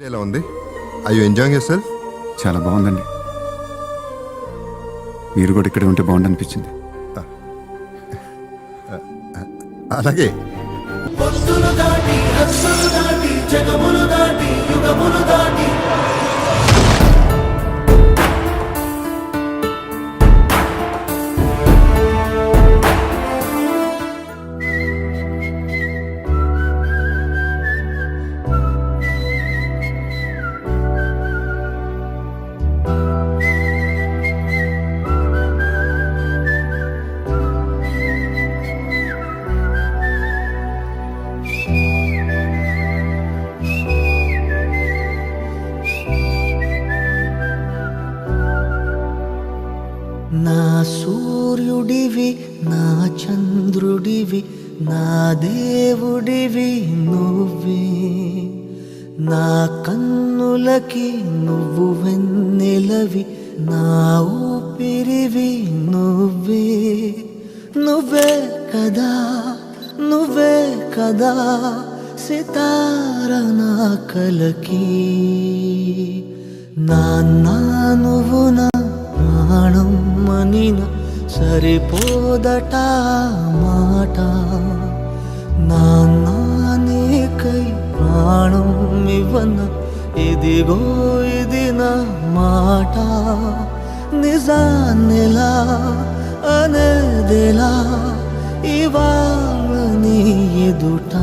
ఎలా ఉంది? I you enjoying your self? చాలా బాగుందండి. మీరు కూడా ఇక్కడ ఉంటే బాగుంది అనిపించింది. అలాగే నా సూర్యుడివి, నా చంద్రుడివి, నా దేవుడివి నువ్వే. నా కన్నులకి నువ్వు వెన్నెలవి, నా ఊపిరివి నువ్వే. నువ్వే కదా, నువ్వే కదా సితార నా కలకి. నాన్నా నువ్వు నా ప్రాణం మనిన సరిపోదట మాట. నాన్నా నీకై ప్రాణం ఇవ్వన ఇదిగో ఇది నా మాట. నిజాన్నెలా అనేదెలా ఇవాళ నీ ఎదుట.